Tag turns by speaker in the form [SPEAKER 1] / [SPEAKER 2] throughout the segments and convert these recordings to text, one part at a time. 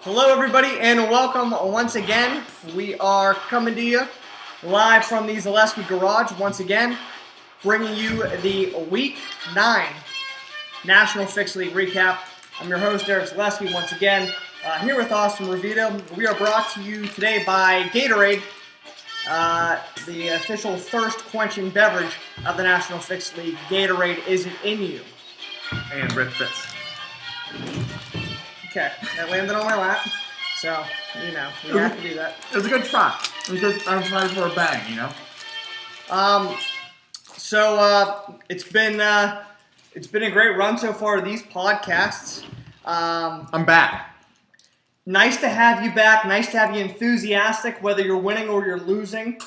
[SPEAKER 1] Hello, everybody, and welcome once again. We are coming to you live from the Zaleski Garage once again, bringing you the Week 9 National Fixed League Recap. I'm your host, Eric Zaleski, once again, here with Austin Revito. We are brought to you today by Gatorade, the official thirst-quenching beverage of the National Fixed League. Gatorade is it in you.
[SPEAKER 2] And Ritz Bits.
[SPEAKER 1] Okay, that landed on my lap, so, you have to do that.
[SPEAKER 2] It was a good try. I'm trying for a bang, you know?
[SPEAKER 1] It's been a great run so far of these podcasts.
[SPEAKER 2] I'm back.
[SPEAKER 1] Nice to have you back. Nice to have you enthusiastic, whether you're winning or you're losing.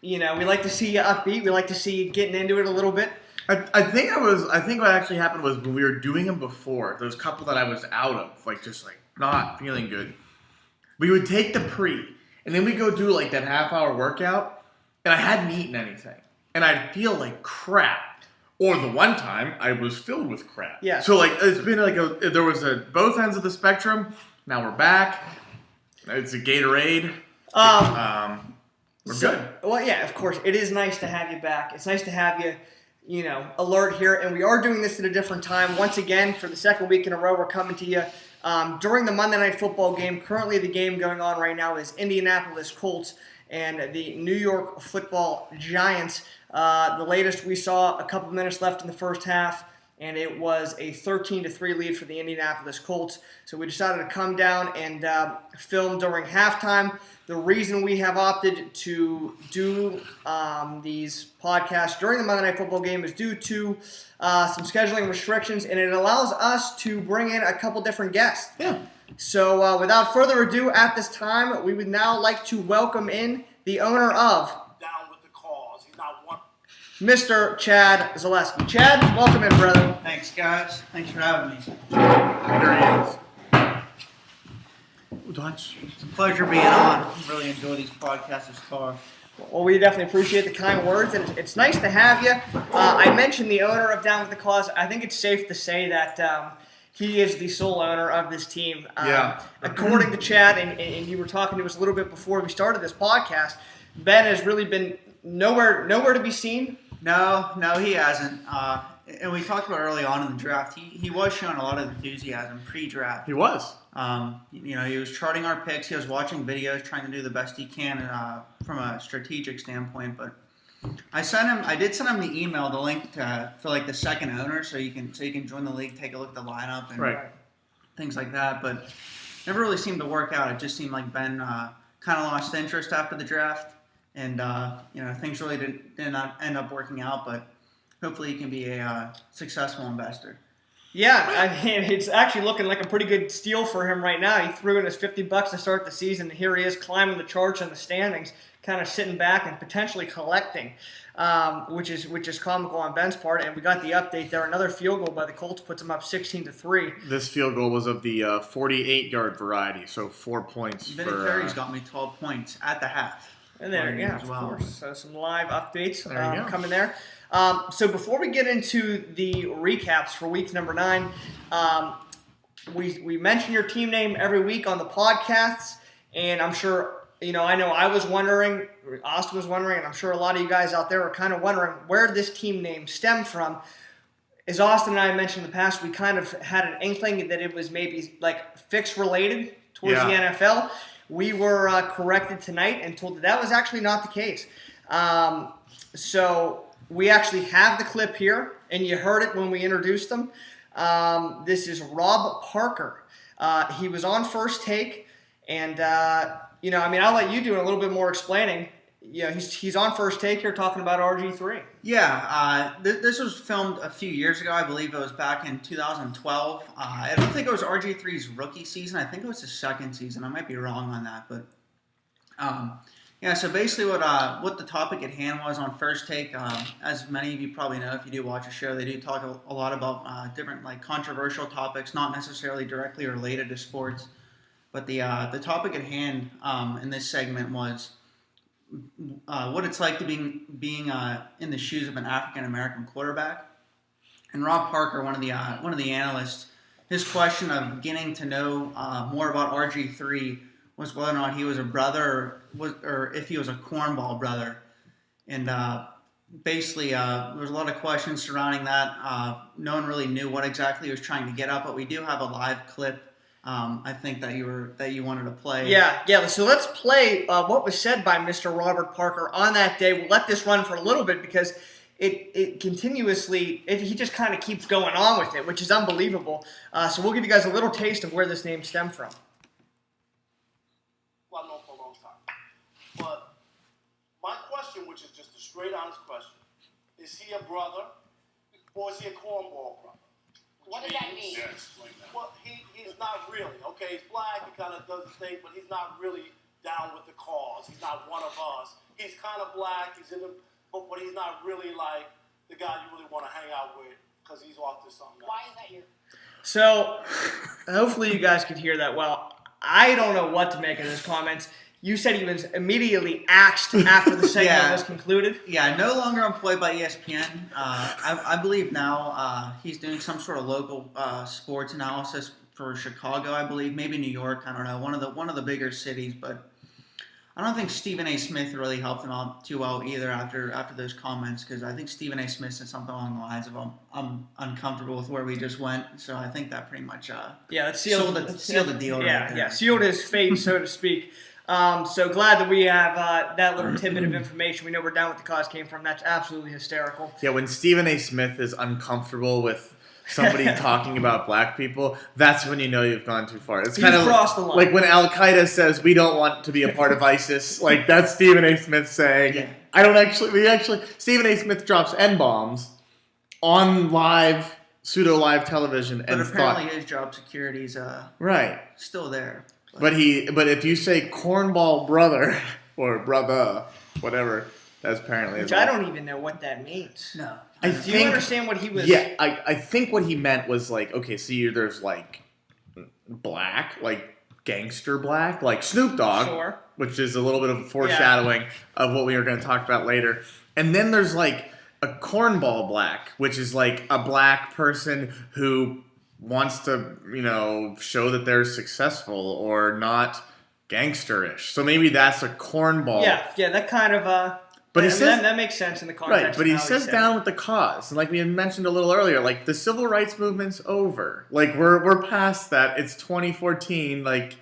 [SPEAKER 1] We like to see you upbeat. We like to see you getting into it a little bit.
[SPEAKER 2] I think what actually happened was when we were doing them before, there was a couple that I was out of, just not feeling good. We would take the pre, and then we go do that half-hour workout, and I hadn't eaten anything, and I'd feel like crap. Or the one time I was filled with crap.
[SPEAKER 1] Yeah.
[SPEAKER 2] So it's been there was both ends of the spectrum. Now we're back. It's a Gatorade. We're good.
[SPEAKER 1] Well, yeah, of course. It is nice to have you back. It's nice to have you, alert here. And we are doing this at a different time. Once again, for the second week in a row, we're coming to you during the Monday Night Football game. Currently, the game going on right now is Indianapolis Colts and the New York Football Giants. The latest we saw, a couple minutes left in the first half, and it was a 13-3 lead for the Indianapolis Colts. So we decided to come down and film during halftime. The reason we have opted to do these podcasts during the Monday Night Football game is due to some scheduling restrictions, and it allows us to bring in a couple different guests.
[SPEAKER 2] Yeah.
[SPEAKER 1] So without further ado, at this time, we would now like to welcome in the owner of
[SPEAKER 3] Down with the cause. He's not one.
[SPEAKER 1] Mr. Chad Zaleski. Chad, welcome in, brother.
[SPEAKER 4] Thanks, guys. Thanks for having me.
[SPEAKER 2] There he is.
[SPEAKER 4] It's a pleasure being on. I really enjoy these podcasts as far.
[SPEAKER 1] Well, we definitely appreciate the kind words, and it's nice to have you. I mentioned the owner of Down with the Cause. I think it's safe to say that he is the sole owner of this team.
[SPEAKER 2] Yeah.
[SPEAKER 1] According to Chad, and you were talking to us a little bit before we started this podcast, Ben has really been nowhere to be seen.
[SPEAKER 4] No, he hasn't. And we talked about early on in the draft. He was showing a lot of enthusiasm pre-draft.
[SPEAKER 2] He was.
[SPEAKER 4] He was charting our picks. He was watching videos, trying to do the best he can from a strategic standpoint. But I did send him the email, the link for the second owner, so you can join the league, take a look at the lineup and things like that. But never really seemed to work out. It just seemed like Ben kind of lost interest after the draft, and things really did not end up working out. But hopefully, he can be a successful investor.
[SPEAKER 1] Yeah, I mean, it's actually looking like a pretty good steal for him right now. He threw in his $50 to start the season, and here he is climbing the charts in the standings, kind of sitting back and potentially collecting, which is comical on Ben's part. And we got the update there. Another field goal by the Colts puts them up 16-3.
[SPEAKER 2] This field goal was of the 48-yard variety, so 4 points.
[SPEAKER 4] Vinny Curry's got me 12 points at the half.
[SPEAKER 1] And there, of course. So some live updates coming there. So before we get into the recaps for week number 9, we mention your team name every week on the podcasts, and I'm sure, I know I was wondering, Austin was wondering, and I'm sure a lot of you guys out there are kind of wondering where this team name stemmed from. As Austin and I mentioned in the past, we kind of had an inkling that it was maybe fix related towards the NFL. We were corrected tonight and told that was actually not the case. So we actually have the clip here, and you heard it when we introduced him. This is Rob Parker. He was on First Take, and I'll let you do a little bit more explaining. Yeah, he's on First Take here talking about RG3.
[SPEAKER 4] Yeah, this was filmed a few years ago. I believe it was back in 2012. I don't think it was RG3's rookie season. I think it was his second season. I might be wrong on that, but so basically what the topic at hand was on First Take, as many of you probably know if you do watch a show, they do talk a lot about different controversial topics, not necessarily directly related to sports. But the topic at hand in this segment was what it's like to being in the shoes of an African American quarterback. And Rob Parker, one of the analysts, his question of getting to know more about RG3 was whether or not he was a brother or if he was a cornball brother. And basically, there was a lot of questions surrounding that. No one really knew what exactly he was trying to get at, but we do have a live clip. I think that you wanted to play.
[SPEAKER 1] Yeah. So let's play what was said by Mr. Robert Parker on that day. We'll let this run for a little bit because it continuously, he just kind of keeps going on with it, which is unbelievable. So we'll give you guys a little taste of where this name stemmed from.
[SPEAKER 3] Well, I've known for a long time. But my question, which is just a straight, honest question, is he a brother or is he a cornball brother?
[SPEAKER 5] What does that mean?
[SPEAKER 3] Yeah, explain that. Well, he's not really. Okay, he's black, he kind of does the thing, but he's not really down with the cause. He's not one of us. He's kind of black, he's in the, but he's not really like the guy you really want to hang out with because he's off to something else.
[SPEAKER 5] Why is that here?
[SPEAKER 1] So hopefully you guys could hear that well. I don't know what to make of his comments. You said he was immediately axed after the segment
[SPEAKER 4] Yeah.
[SPEAKER 1] was concluded.
[SPEAKER 4] Yeah, no longer employed by ESPN. I believe now he's doing some sort of local sports analysis for Chicago, I believe, maybe New York. I don't know, one of the bigger cities. But I don't think Stephen A. Smith really helped him out too well either after those comments, because I think Stephen A. Smith said something along the lines of I'm uncomfortable with where we just went. So I think that pretty much
[SPEAKER 1] Yeah, that
[SPEAKER 4] sealed the deal.
[SPEAKER 1] Yeah,
[SPEAKER 4] right there.
[SPEAKER 1] yeah, sealed his fate, so to speak. So glad that we have that little tidbit of information. We know where Down With The Cause came from. That's absolutely hysterical.
[SPEAKER 2] Yeah, when Stephen A. Smith is uncomfortable with somebody talking about black people, that's when you know you've gone too far. It's kind of
[SPEAKER 1] crossed the line.
[SPEAKER 2] like when Al Qaeda says we don't want to be a part of ISIS. Like that's Stephen A. Smith saying,
[SPEAKER 4] Yeah.
[SPEAKER 2] Stephen A. Smith drops N-bombs on pseudo live television,
[SPEAKER 4] But
[SPEAKER 2] and
[SPEAKER 4] apparently his job security's
[SPEAKER 2] right.
[SPEAKER 4] still there.
[SPEAKER 2] But if you say cornball brother or brother, whatever, that's apparently
[SPEAKER 1] Which
[SPEAKER 2] as
[SPEAKER 1] I
[SPEAKER 2] well.
[SPEAKER 1] don't even know what that means.
[SPEAKER 4] No.
[SPEAKER 2] I
[SPEAKER 1] Do you
[SPEAKER 2] think-
[SPEAKER 1] understand what he was?
[SPEAKER 2] Yeah, I think what he meant was like, okay, see, there's like black, like gangster black, like Snoop Dogg,
[SPEAKER 1] Sure.
[SPEAKER 2] which is a little bit of foreshadowing of what we are going to talk about later. And then there's like a cornball black, which is like a black person who wants to, show that they're successful or not gangsterish. So maybe that's a cornball.
[SPEAKER 1] Yeah, that kind of.
[SPEAKER 2] But he
[SPEAKER 1] I mean,
[SPEAKER 2] says
[SPEAKER 1] that makes sense in the context.
[SPEAKER 2] right, but
[SPEAKER 1] of
[SPEAKER 2] he
[SPEAKER 1] how
[SPEAKER 2] says
[SPEAKER 1] said
[SPEAKER 2] down
[SPEAKER 1] it.
[SPEAKER 2] with the cause, and like we had mentioned a little earlier, like the civil rights movement's over. Like we're past that. It's 2014. Like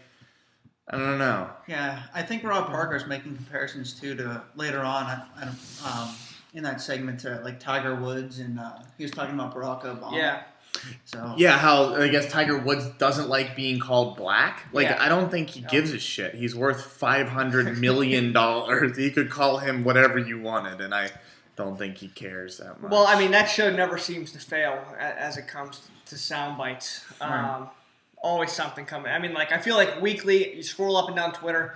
[SPEAKER 2] I don't know.
[SPEAKER 4] Yeah, I think Rob Parker's making comparisons too to later on in that segment to like Tiger Woods, and he was talking about Barack Obama.
[SPEAKER 1] Yeah.
[SPEAKER 4] So
[SPEAKER 2] Yeah, how I guess Tiger Woods doesn't like being called black. Like
[SPEAKER 1] Yeah.
[SPEAKER 2] I don't think he gives a shit. He's worth $500 million. He could call him whatever you wanted, and I don't think he cares that much.
[SPEAKER 1] Well, I mean, that show never seems to fail as it comes to sound bites.
[SPEAKER 4] Right.
[SPEAKER 1] Always something coming. I mean, like, I feel like weekly, you scroll up and down Twitter,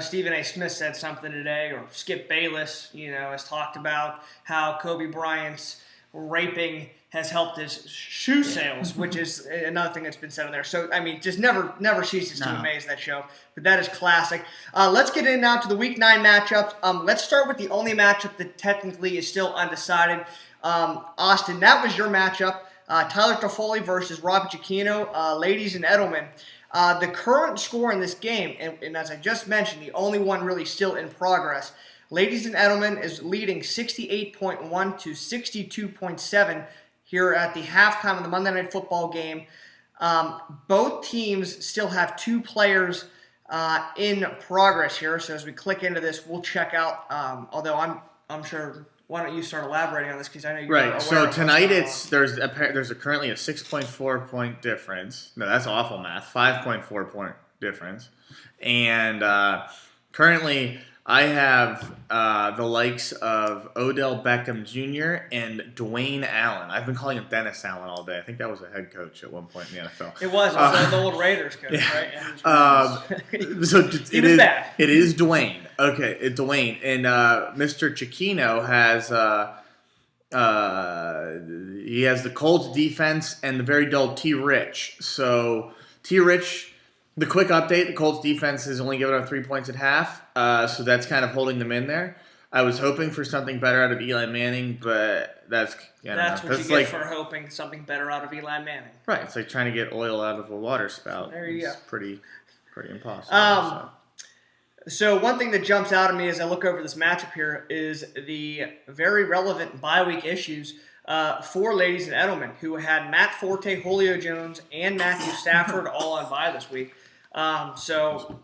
[SPEAKER 1] Stephen A. Smith said something today, or Skip Bayless, has talked about how Kobe Bryant's raping has helped his shoe sales, which is another thing that's been said on there. So, I mean, just never ceases to
[SPEAKER 4] No.
[SPEAKER 1] amaze that show. But that is classic. Let's get in now to the Week 9 matchups. Let's start with the only matchup that technically is still undecided. Austin, that was your matchup. Tyler Toffoli versus Robert Giacchino. Ladies and Edelman. The current score in this game, and as I just mentioned, the only one really still in progress, Ladies and Edelman is leading 68.1 to 62.7 here at the halftime of the Monday Night Football game. Both teams still have two players in progress here. So as we click into this, we'll check out. Although I'm sure. Why don't you start elaborating on this, because I know you're aware
[SPEAKER 2] right.
[SPEAKER 1] of
[SPEAKER 2] So
[SPEAKER 1] what's
[SPEAKER 2] tonight
[SPEAKER 1] going
[SPEAKER 2] there's currently a 6.4 point difference. No, that's awful math. 5.4 point difference, and currently I have the likes of Odell Beckham Jr. and Dwayne Allen. I've been calling him Dennis Allen all day. I think that was a head coach at one point in the NFL.
[SPEAKER 1] It was the old Raiders coach, right?
[SPEAKER 2] So
[SPEAKER 1] He was bad.
[SPEAKER 2] It is Dwayne. Okay, it's Dwayne, and Mr. Chiquino has he has the Colts defense and the very dull T. Rich. So T. Rich. The quick update, the Colts defense has only given up 3 points at half, so that's kind of holding them in there. I was hoping for something better out of Eli Manning, but that's
[SPEAKER 1] That's what you
[SPEAKER 2] that's
[SPEAKER 1] get
[SPEAKER 2] like
[SPEAKER 1] for hoping something better out of Eli Manning.
[SPEAKER 2] right. It's like trying to get oil out of a water spout.
[SPEAKER 1] There you
[SPEAKER 2] it's
[SPEAKER 1] go.
[SPEAKER 2] Pretty impossible.
[SPEAKER 1] So one thing that jumps out at me as I look over this matchup here is the very relevant bye week issues for Ladies and Edelman, who had Matt Forte, Julio Jones, and Matthew Stafford all on bye this week. Also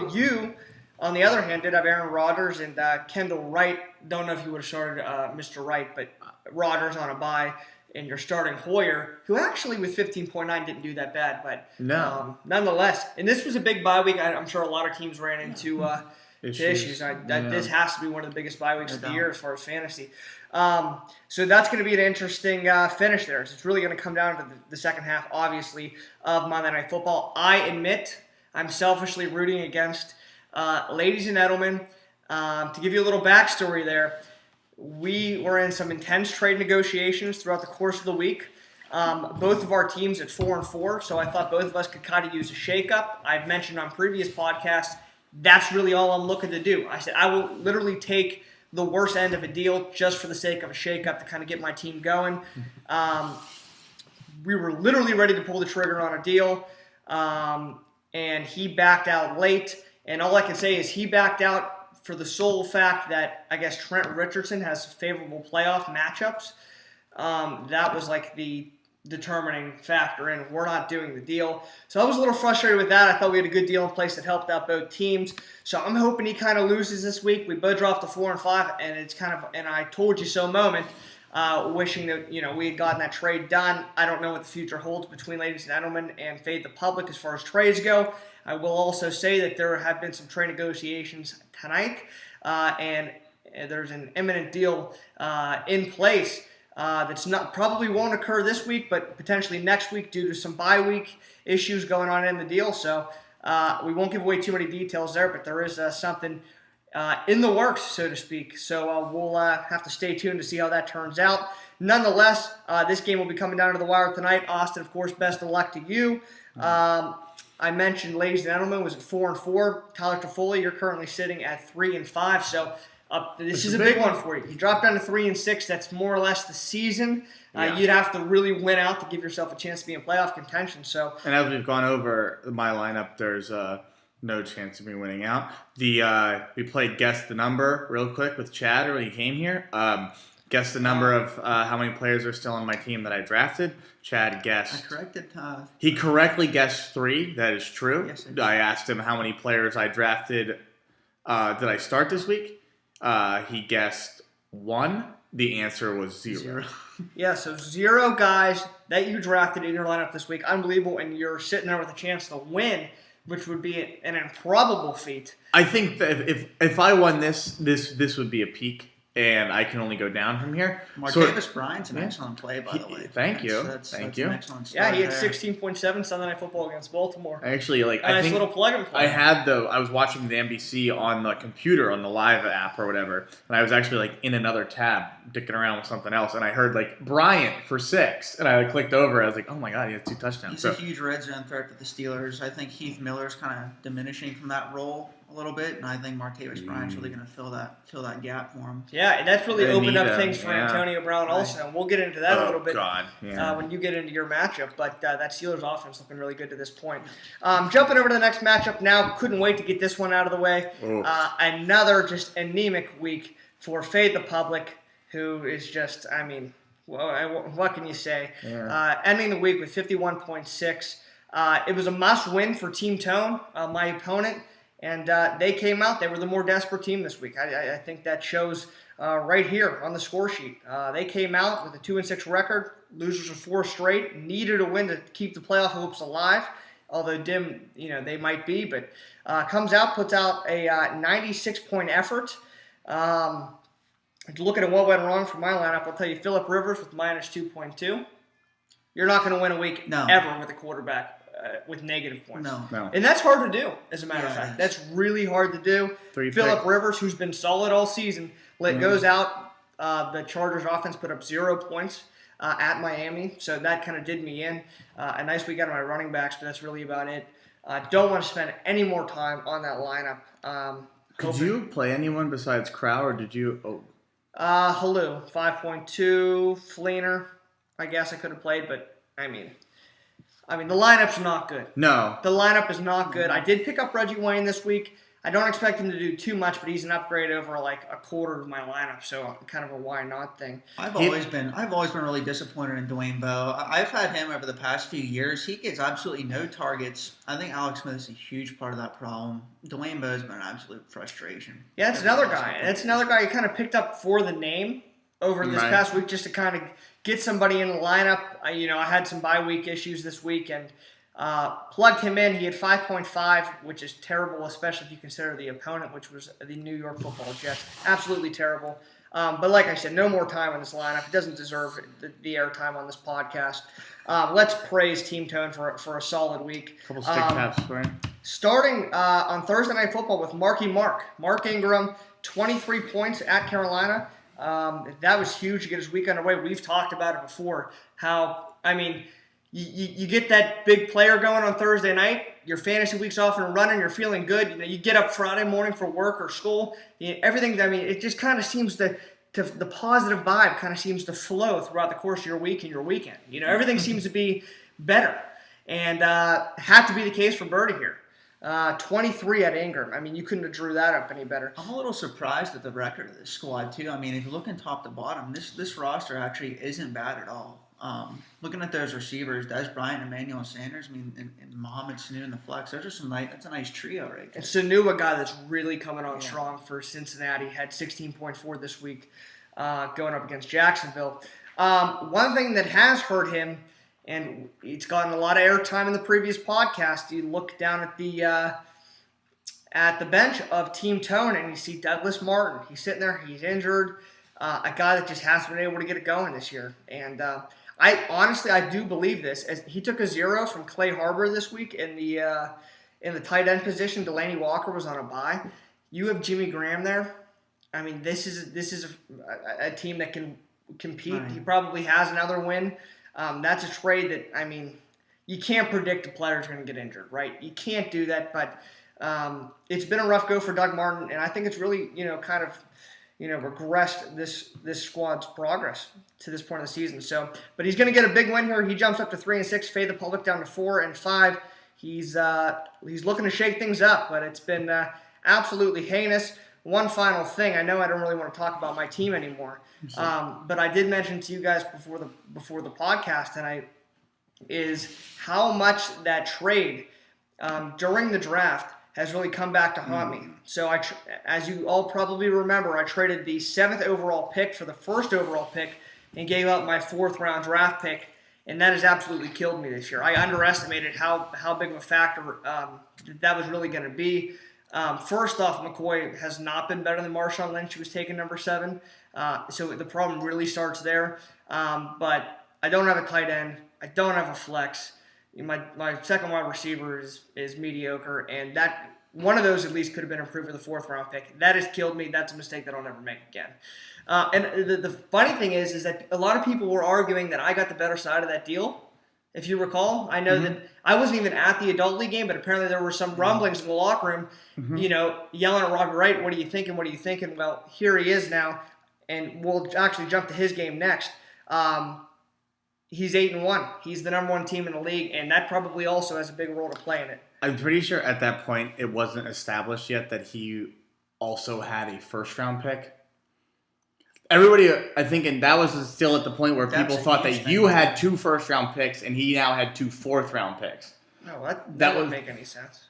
[SPEAKER 1] you, on the other hand, did have Aaron Rodgers and Kendall Wright. Don't know if you would have started Mr. Wright, but Rodgers on a bye. And you're starting Hoyer, who actually with 15.9 didn't do that bad, but
[SPEAKER 2] No.
[SPEAKER 1] nonetheless. And this was a big bye week. I'm sure a lot of teams ran into issues. This has to be one of the biggest bye weeks of the year as far as fantasy. So that's going to be an interesting finish there. So it's really going to come down to the second half, obviously, of Monday Night Football. I admit I'm selfishly rooting against Ladies and Edelman. To give you a little backstory there, we were in some intense trade negotiations throughout the course of the week. Both of our teams at 4-4, so I thought both of us could kind of use a shakeup. I've mentioned on previous podcasts, that's really all I'm looking to do. I said I will literally take the worst end of a deal just for the sake of a shakeup to kind of get my team going. We were literally ready to pull the trigger on a deal, and he backed out late. And all I can say is he backed out for the sole fact that I guess Trent Richardson has favorable playoff matchups. That was like the determining factor, and we're not doing the deal. So I was a little frustrated with that. I thought we had a good deal in place that helped out both teams. So I'm hoping he kind of loses this week. We both dropped to 4-5, and it's kind of an I told you so moment. Wishing that we had gotten that trade done. I don't know what the future holds between Ladies and Edelman and Fade the Public as far as trades go. I will also say that there have been some trade negotiations tonight, and there's an imminent deal in place that's probably won't occur this week, but potentially next week due to some bye week issues going on in the deal. So we won't give away too many details there, but there is something in the works, so to speak. So we'll have to stay tuned to see how that turns out. Nonetheless, this game will be coming down to the wire tonight. Austin, of course, best of luck to you. I mentioned Ladies and Edelman was at 4-4. Tyler Toffoli, you're currently sitting at 3-5. So this is a big one for you. You dropped down to 3-6. That's more or less the season. You'd have to really win out to give yourself a chance to be in playoff contention. So,
[SPEAKER 2] and as we've gone over my lineup, there's no chance of me winning out. We played Guess the Number real quick with Chad when he came here. Guess the number of how many players are still on my team that I drafted. Chad guessed.
[SPEAKER 4] I corrected.
[SPEAKER 2] He correctly guessed 3. That is true.
[SPEAKER 4] Yes, I did.
[SPEAKER 2] I asked him how many players I drafted. Did I start this week? He guessed 1. The answer was 0.
[SPEAKER 1] yeah, so 0 guys that you drafted in your lineup this week. Unbelievable, and you're sitting there with a chance to win, which would be an improbable feat.
[SPEAKER 2] I think that if I won this would be a peak, and I can only go down from here.
[SPEAKER 4] Martavis Bryant's an excellent play, by the way.
[SPEAKER 2] Thank you.
[SPEAKER 4] That's
[SPEAKER 2] you.
[SPEAKER 4] An excellent
[SPEAKER 1] Yeah, he had
[SPEAKER 4] there.
[SPEAKER 1] 16.7 Sunday Night Football against Baltimore.
[SPEAKER 2] Actually, I
[SPEAKER 1] nice
[SPEAKER 2] think
[SPEAKER 1] little plug and play.
[SPEAKER 2] I was watching the NBC on the computer on the live app or whatever, and I was actually in another tab dicking around with something else, and I heard Bryant for 6, and I clicked over. I was like, oh my god, he has 2 touchdowns.
[SPEAKER 4] He's a huge red zone threat for the Steelers. I think Heath Miller's kind of diminishing from that role a little bit, and I think Martavis Bryant's really going to fill that gap for him.
[SPEAKER 1] Yeah, and that's really opened up things for
[SPEAKER 2] yeah.
[SPEAKER 1] Antonio Brown also. And we'll get into that a little bit when you get into your matchup. But that Steelers offense looking really good to this point. Jumping over to the next matchup now. Couldn't wait to get this one out of the way. Another just anemic week for Fade the Public, who is just, what can you say?
[SPEAKER 2] Yeah.
[SPEAKER 1] Ending the week with 51.6. It was a must-win for Team Tone, my opponent. And they came out. They were the more desperate team this week. I think that shows right here on the score sheet. They came out with a 2-6 record. Losers of 4 straight. Needed a win to keep the playoff hopes alive. Although dim, they might be. But comes out, puts out a 96-point effort. Looking at what went wrong for my lineup, I'll tell you, Phillip Rivers with minus 2.2. You're not going to win a week ever with a quarterback with negative points.
[SPEAKER 4] No.
[SPEAKER 1] And that's hard to do, as a matter of fact. That's really hard to do. Phillip Rivers, who's been solid all season, goes out. The Chargers offense put up 0 points at Miami, so that kind of did me in. A nice week out of my running backs, but that's really about it. Don't want to spend any more time on that lineup.
[SPEAKER 2] Could you play anyone besides Crow, or did you? Oh,
[SPEAKER 1] Halou, 5.2, Fleener. I guess I could have played, but I mean, the lineup's not good.
[SPEAKER 2] no.
[SPEAKER 1] The lineup is not good. I did pick up Reggie Wayne this week. I don't expect him to do too much, but he's an upgrade over like a quarter of my lineup, so kind of a why not thing.
[SPEAKER 4] I've always been really disappointed in Dwayne Bowe. I've had him over the past few years. He gets absolutely no targets. I think Alex Smith is a huge part of that problem. Dwayne Bowe's been an absolute frustration.
[SPEAKER 1] Yeah, that's another guy. That's another guy you kind of picked up for the name over this
[SPEAKER 2] Right.
[SPEAKER 1] past week just to kind of get somebody in the lineup. I had some bye week issues this week and plugged him in. He had 5.5, which is terrible, especially if you consider the opponent, which was the New York Football Jets. Absolutely terrible. But like I said, no more time on this lineup. It doesn't deserve the airtime on this podcast. Let's praise Team Tone for a solid week.
[SPEAKER 2] Couple stick taps for him.
[SPEAKER 1] Starting on Thursday Night Football with Mark Ingram, 23 points at Carolina. That was huge to get his week underway. We've talked about it before. You get that big player going on Thursday night. Your fantasy week's off and running. You're feeling good. You get up Friday morning for work or school. Everything. It just kind of seems to the positive vibe kind of seems to flow throughout the course of your week and your weekend. Everything seems to be better, and had to be the case for Birdie here. 23 at Ingram. You couldn't have drew that up any better.
[SPEAKER 4] I'm a little surprised at the record of this squad too. If you look in top to bottom, this roster actually isn't bad at all. Looking at those receivers, Des Bryant, Emmanuel Sanders, and Mohamed Sanu in the flex, that's a nice trio right there.
[SPEAKER 1] And Sanu, a guy that's really coming on strong for Cincinnati, had 16.4 this week going up against Jacksonville. One thing that has hurt him, and it's gotten a lot of airtime in the previous podcast, you look down at the bench of Team Tone and you see Douglas Martin. He's sitting there, he's injured, a guy that just hasn't been able to get it going this year. And I do believe this. As he took a 0 from Clay Harbor this week in the tight end position. Delaney Walker was on a bye. You have Jimmy Graham there. This is a team that can compete.
[SPEAKER 4] Right.
[SPEAKER 1] He probably has another win. That's a trade that you can't predict a player's going to get injured, right? You can't do that. But it's been a rough go for Doug Martin, and I think it's really regressed this squad's progress to this point of the season. So, but he's going to get a big win here. He jumps up to 3-6, fade the public down to 4-5. He's looking to shake things up, but it's been absolutely heinous. One final thing, I know I don't really want to talk about my team anymore, but I did mention to you guys before the podcast tonight is how much that trade during the draft has really come back to haunt me. So as you all probably remember, I traded the 7th overall pick for the 1st overall pick and gave up my 4th round draft pick, and that has absolutely killed me this year. I underestimated how big of a factor that was really going to be. First off, McCoy has not been better than Marshawn Lynch, who was taken number 7. So the problem really starts there. But I don't have a tight end. I don't have a flex. My second wide receiver is mediocre, and that one of those at least could have been improved with a 4th round pick. That has killed me. That's a mistake that I'll never make again. And the funny thing is that a lot of people were arguing that I got the better side of that deal. If you recall, I know that I wasn't even at the adult league game, but apparently there were some rumblings in the locker room, yelling at Robbie Wright, "What are you thinking? What are you thinking?" Well, here he is now, and we'll actually jump to his game next. He's 8-1. He's the number 1 team in the league, and that probably also has a big role to play in it.
[SPEAKER 2] I'm pretty sure at that point it wasn't established yet that he also had a 1st round pick. Everybody, I think, and that was still at the point where people thought that you had 2 1st round picks and he now had 2 4th round picks.
[SPEAKER 1] No, that wouldn't make any sense.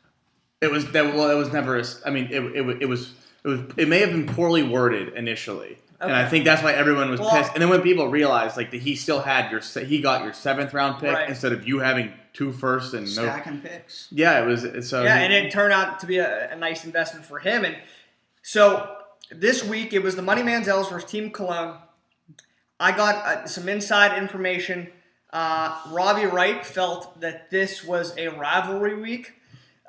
[SPEAKER 2] It was never. It may have been poorly worded initially, and I think that's why everyone was pissed. And then when people realized that he still had he got your 7th round pick instead of you having 2 firsts and
[SPEAKER 4] stacking picks.
[SPEAKER 2] Yeah, it was. So
[SPEAKER 1] and it turned out to be a nice investment for him. And so this week it was the Money Manziels versus Team Cologne. I got some inside information. Robbie Wright felt that this was a rivalry week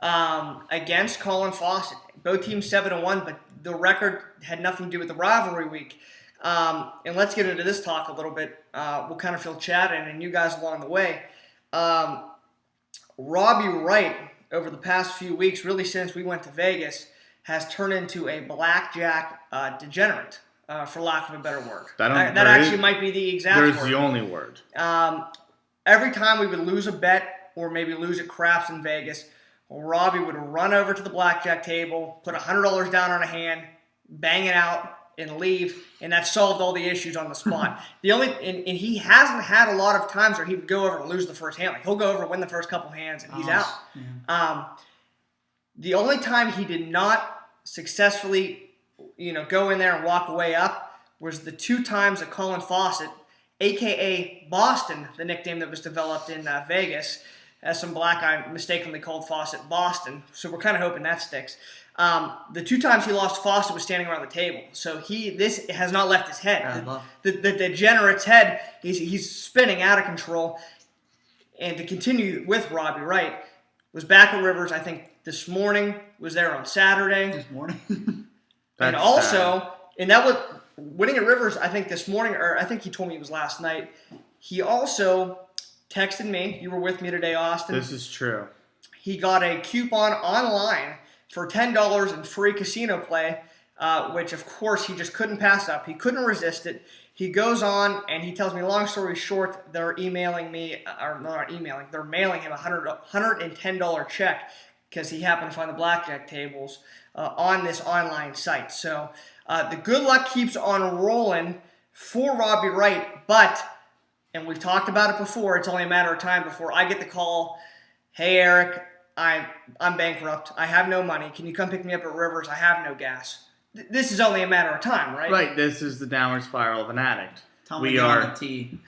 [SPEAKER 1] against Colin Fawcett. Both teams 7-1, but the record had nothing to do with the rivalry week. And let's get into this talk a little bit. We'll kind of feel chatting and you guys along the way. Robbie Wright, over the past few weeks, really since we went to Vegas, has turned into a blackjack degenerate, for lack of a better word.
[SPEAKER 6] I don't-
[SPEAKER 1] That
[SPEAKER 6] there
[SPEAKER 1] actually
[SPEAKER 6] is-
[SPEAKER 1] might be the exact
[SPEAKER 6] There's
[SPEAKER 1] word.
[SPEAKER 6] the only word.
[SPEAKER 1] Every time we would lose a bet or maybe lose at craps in Vegas, Robbie would run over to the blackjack table, put $100 down on a hand, bang it out, and leave, and that solved all the issues on the spot. And he hasn't had a lot of times where he would go over and lose the first hand. Like he'll go over, win the first couple hands, and he's out.
[SPEAKER 4] Yeah.
[SPEAKER 1] The only time he did not successfully, go in there and walk away up was the 2 times that Colin Fawcett, a.k.a. Boston, the nickname that was developed in Vegas, as some black guy mistakenly called Fawcett Boston. So we're kind of hoping that sticks. The 2 times he lost, Fawcett was standing around the table. So this has not left his head. The degenerate's head, he's spinning out of control. And to continue with Robbie Wright, was back at Rivers, I think, this morning, was there on Saturday.
[SPEAKER 4] This morning.
[SPEAKER 1] And
[SPEAKER 6] That's
[SPEAKER 1] also,
[SPEAKER 6] sad.
[SPEAKER 1] and that was winning at Rivers, I think this morning, or I think he told me it was last night. He also texted me. You were with me today, Austin.
[SPEAKER 6] This is true.
[SPEAKER 1] He got a coupon online for $10 in free casino play, which of course he just couldn't pass up. He couldn't resist it. He goes on and he tells me, long story short, they're emailing me, or not emailing, they're mailing him a $110 check because he happened to find the blackjack tables on this online site. So the good luck keeps on rolling for Robbie Wright, but, and we've talked about it before, it's only a matter of time before I get the call, hey Eric, I'm bankrupt, I have no money, can you come pick me up at Rivers, I have no gas. This is only a matter of time, right?
[SPEAKER 6] Right, this is the downward spiral of an addict.
[SPEAKER 4] Tell me
[SPEAKER 6] We
[SPEAKER 4] to get
[SPEAKER 6] are-
[SPEAKER 4] on the tee.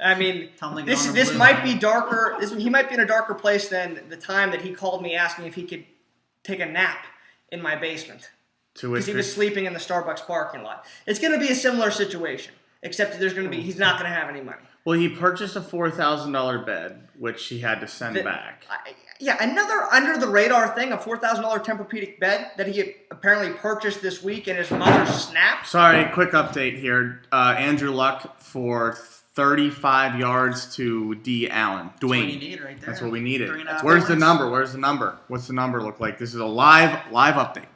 [SPEAKER 1] I mean,
[SPEAKER 4] Tell him to get on the
[SPEAKER 1] this
[SPEAKER 4] blue
[SPEAKER 1] might
[SPEAKER 4] line.
[SPEAKER 1] be darker. He might be in a darker place than the time that he called me asking if he could take a nap in my basement
[SPEAKER 6] To which
[SPEAKER 1] because he was sleeping in the Starbucks parking lot. It's going to be a similar situation, except that he's not going to have any money.
[SPEAKER 6] well, he purchased a $4,000 bed, which he had to send
[SPEAKER 1] That-
[SPEAKER 6] back.
[SPEAKER 1] Another under the radar thing, a $4,000 Tempur-Pedic bed that he apparently purchased this week, and his mother snapped.
[SPEAKER 6] Sorry, quick update here. Andrew Luck for 35 yards to D. Allen.
[SPEAKER 4] That's what you
[SPEAKER 6] Dwayne.
[SPEAKER 4] need right there.
[SPEAKER 6] That's what we needed.
[SPEAKER 4] 3.5
[SPEAKER 6] Where's the
[SPEAKER 4] points.
[SPEAKER 6] number? Where's the number? What's the number look like? This is a live update.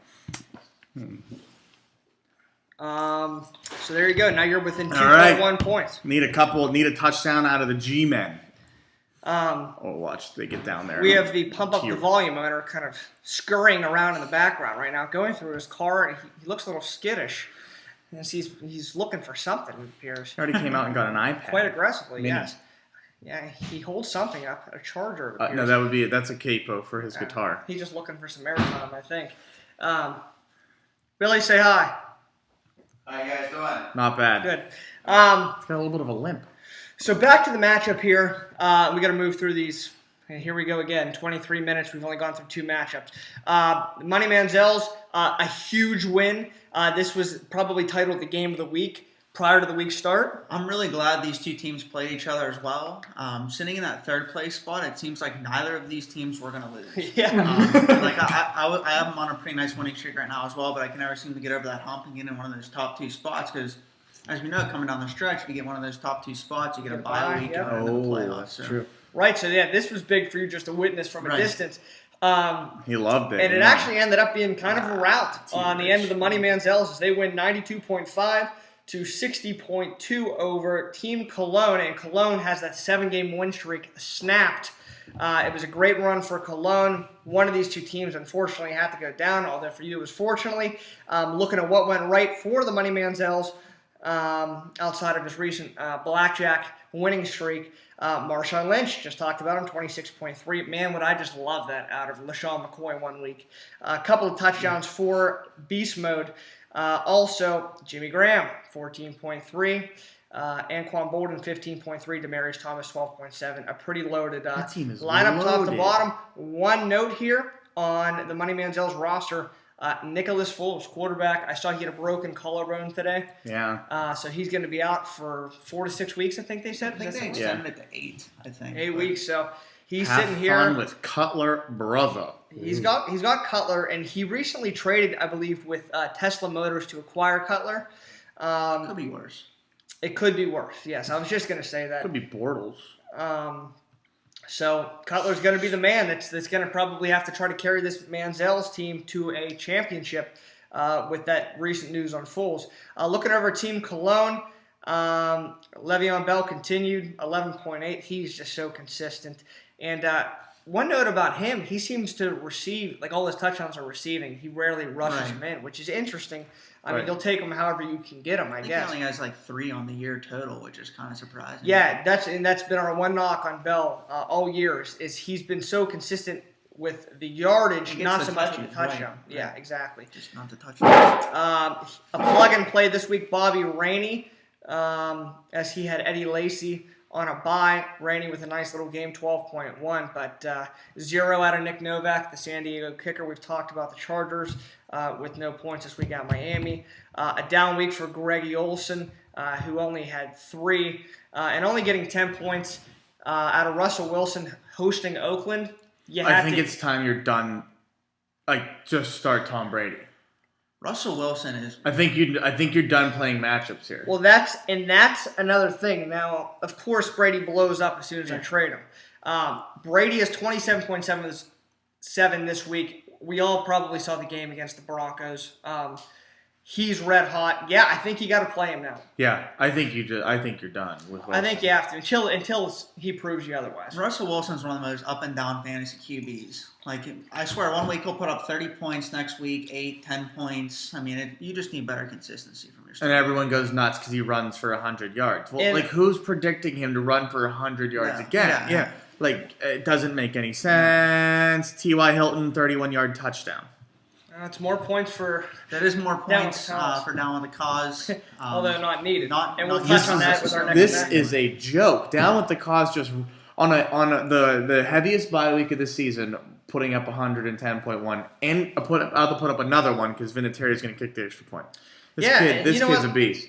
[SPEAKER 1] So there you go. Now you're within
[SPEAKER 6] All right.
[SPEAKER 1] 2.1 points.
[SPEAKER 6] Need a touchdown out of the G-men. Oh, watch. They get down there.
[SPEAKER 1] We have the pump up the
[SPEAKER 6] Cute.
[SPEAKER 1] volume owner kind of scurrying around in the background right now, going through his car, and he looks a little skittish. Yes, he's looking for something, it appears.
[SPEAKER 6] He already came out and got an iPad.
[SPEAKER 1] Quite aggressively,
[SPEAKER 6] Mini.
[SPEAKER 1] yes. Yeah, he holds something up, a charger. It appears.
[SPEAKER 6] No, that's a capo for his guitar.
[SPEAKER 1] He's just looking for some airtime, I think. Billy, say hi.
[SPEAKER 4] How you guys doing?
[SPEAKER 6] Not bad.
[SPEAKER 1] Good.
[SPEAKER 6] It's got a little bit of a limp.
[SPEAKER 1] So back to the matchup here. We got to move through these. And here we go again. 23 minutes. We've only gone through 2 matchups. Money Manziel's a huge win. This was probably titled the game of the week prior to the week's start.
[SPEAKER 4] I'm really glad these two teams played each other as well. Sitting in that 3rd place spot, it seems like neither of these teams were going to lose.
[SPEAKER 1] Yeah.
[SPEAKER 4] Like I have them on a pretty nice winning streak right now as well, but I can never seem to get over that hump and get in one of those top 2 spots because, as we know, coming down the stretch, if you get one of those top 2 spots, you get a bye week
[SPEAKER 1] yeah.
[SPEAKER 4] and into the
[SPEAKER 6] Oh,
[SPEAKER 4] playoffs.
[SPEAKER 6] that's
[SPEAKER 4] So.
[SPEAKER 6] true.
[SPEAKER 1] Right. So yeah, this was big for you just to witness from a
[SPEAKER 4] Right.
[SPEAKER 1] distance.
[SPEAKER 6] He loved it.
[SPEAKER 1] And it
[SPEAKER 6] yeah.
[SPEAKER 1] actually ended up being kind of a rout on the end of the Money Manziels as they win 92.5 to 60.2 over Team Cologne. And Cologne has that 7-game win streak snapped. It was a great run for Cologne. One of these two teams, unfortunately, had to go down, although for you it was fortunately. Looking at what went right for the Money Manziels outside of his recent blackjack winning streak, Marshawn Lynch, just talked about him, 26.3. Man, would I just love that out of LaShawn McCoy 1 week. A couple of touchdowns for Beast Mode. Also, Jimmy Graham, 14.3. Anquan Bolden, 15.3. Demarius Thomas, 12.7. A pretty loaded
[SPEAKER 6] That team is
[SPEAKER 1] lineup top to
[SPEAKER 6] loaded.
[SPEAKER 1] bottom. One note here on the Money Manziel's roster, Nicholas Foles, quarterback. I saw he had a broken collarbone today.
[SPEAKER 6] Yeah.
[SPEAKER 1] So he's going to be out for 4 to 6 weeks, I think they said.
[SPEAKER 4] I think
[SPEAKER 1] Is that
[SPEAKER 4] they
[SPEAKER 1] something?
[SPEAKER 4] extended it to 8, I think.
[SPEAKER 1] 8 weeks. So he's
[SPEAKER 6] Have
[SPEAKER 1] sitting
[SPEAKER 6] fun
[SPEAKER 1] here.
[SPEAKER 6] with Cutler brother.
[SPEAKER 1] He's got Cutler, and he recently traded, I believe, with Tesla Motors to acquire Cutler.
[SPEAKER 4] Could be worse.
[SPEAKER 1] It could be worse. Yes, I was just going to say that.
[SPEAKER 6] Could be Bortles.
[SPEAKER 1] So Cutler's going to be the man that's going to probably have to try to carry this Manziel's team to a championship with that recent news on Foles. Looking over Team Cologne, Le'Veon Bell continued 11.8. He's just so consistent. And one note about him, he seems to receive, like all his touchdowns are receiving. He rarely rushes them in, which is interesting. I mean, you'll take them however you can get them, I guess.
[SPEAKER 4] He only has like 3 on the year total, which is kind of surprising.
[SPEAKER 1] Yeah, that's been our one knock on Bell all year is he's been so consistent with the yardage, not so much with the touchdown.
[SPEAKER 4] Right.
[SPEAKER 1] Yeah, exactly.
[SPEAKER 4] Just not the touchdown.
[SPEAKER 1] A plug and play this week, Bobby Rainey, as he had Eddie Lacy on a bye. Rainey with a nice little game, 12.1, but 0 out of Nick Novak, the San Diego kicker. We've talked about the Chargers with no points this week at Miami. A down week for Greggy Olsen, who only had 3, and only getting 10 points out of Russell Wilson hosting Oakland.
[SPEAKER 6] I think it's time you're done. Like, just start Tom Brady.
[SPEAKER 4] Russell Wilson is.
[SPEAKER 6] I think you're done playing matchups here.
[SPEAKER 1] Well, that's another thing. Now, of course, Brady blows up as soon as I trade him. Brady is 27.7 this week. We all probably saw the game against the Broncos. He's red hot. Yeah, I think you got to play him now.
[SPEAKER 6] Yeah, I think you're done with Wilson.
[SPEAKER 1] I think you have to until he proves you otherwise.
[SPEAKER 4] Russell Wilson's one of the most up and down fantasy QBs. Like, I swear, one week he'll put up 30 points, next week 8, 10 points. I mean, you just need better consistency from your
[SPEAKER 6] And
[SPEAKER 4] starter.
[SPEAKER 6] everyone goes nuts because he runs for 100 yards. Well,
[SPEAKER 1] And-
[SPEAKER 6] who's predicting him to run for 100 yards
[SPEAKER 4] Yeah,
[SPEAKER 6] again?
[SPEAKER 4] yeah.
[SPEAKER 6] Like, it doesn't make any sense. T.Y. Hilton, 31-yard touchdown.
[SPEAKER 1] It's more points for,
[SPEAKER 4] That is more
[SPEAKER 1] Down
[SPEAKER 4] points
[SPEAKER 1] with the cause.
[SPEAKER 4] for down with the cause.
[SPEAKER 1] although not needed. And we'll
[SPEAKER 4] not
[SPEAKER 1] touch on that with our next
[SPEAKER 6] This
[SPEAKER 1] match.
[SPEAKER 6] is a joke. Down with the cause just on the heaviest bye week of the season, putting up 110.1, and I'll put up another one because Vinatieri is going to kick the extra point. This kid's a beast.